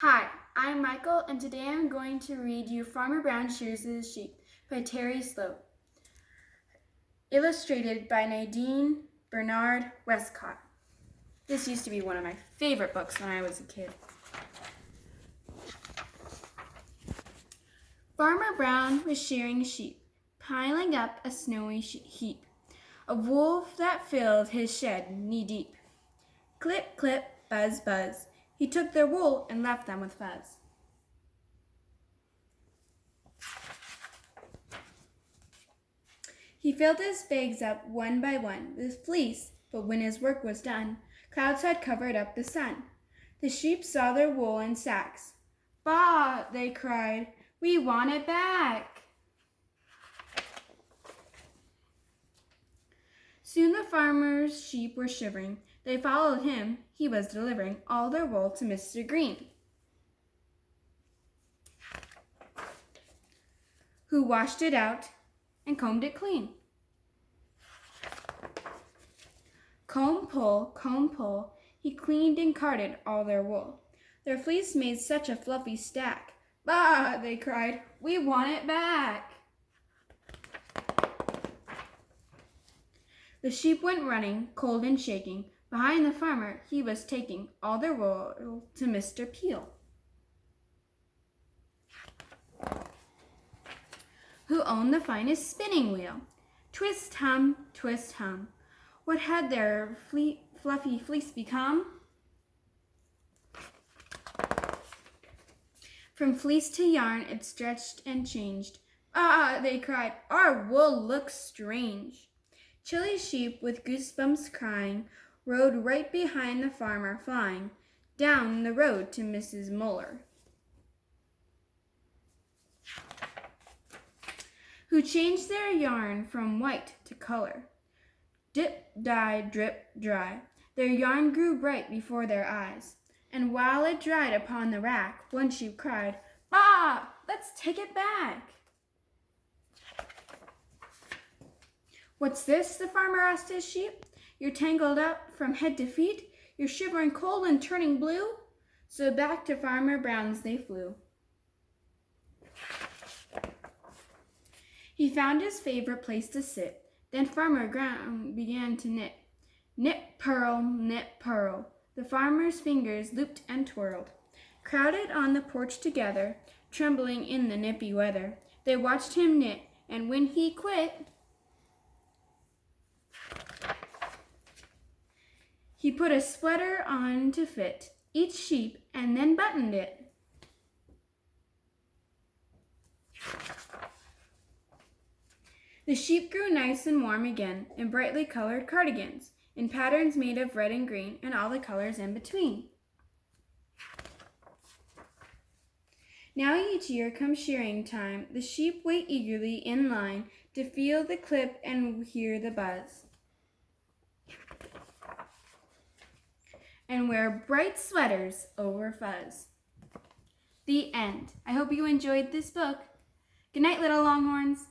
Hi, I'm Michael, and today I'm going to read you Farmer Brown Shears' Sheep by Terry Sloat, illustrated by Nadine Bernard Westcott. This used to be one of my favorite books when I was a kid. Farmer Brown was shearing sheep, piling up a snowy heap of wool that filled his shed knee-deep. Clip, clip, buzz, buzz. He took their wool and left them with fuzz. He filled his bags up one by one with fleece, but when his work was done, clouds had covered up the sun. The sheep saw their wool in sacks. "Bah!" they cried, "we want it back." Soon the farmer's sheep were shivering. They followed him. He was delivering all their wool to Mr. Green, who washed it out and combed it clean. Comb, pull, he cleaned and carded all their wool. Their fleece made such a fluffy stack. "Bah!" they cried, "we want it back." The sheep went running, cold and shaking. Behind the farmer, he was taking all their wool to Mr. Peel, who owned the finest spinning wheel. Twist, hum, twist, hum. What had their fluffy fleece become? From fleece to yarn it stretched and changed. "Ah!" they cried, "our wool looks strange." Chilly sheep with goosebumps crying rode right behind the farmer, flying down the road to Mrs. Muller, who changed their yarn from white to color. Dip, dye, drip, dry. Their yarn grew bright before their eyes, and while it dried upon the rack, one sheep cried, "Bah! Let's take it back." "What's this?" the farmer asked his sheep. "You're tangled up from head to feet. You're shivering cold and turning blue." So back to Farmer Brown's they flew. He found his favorite place to sit. Then Farmer Brown began to knit. Knit, purl, knit, purl. The farmer's fingers looped and twirled. Crowded on the porch together, trembling in the nippy weather, they watched him knit, and when he quit, he put a sweater on to fit each sheep and then buttoned it. The sheep grew nice and warm again in brightly colored cardigans, in patterns made of red and green and all the colors in between. Now each year comes shearing time. The sheep wait eagerly in line to feel the clip and hear the buzz, and wear bright sweaters over fuzz. The end. I hope you enjoyed this book. Good night, little Longhorns.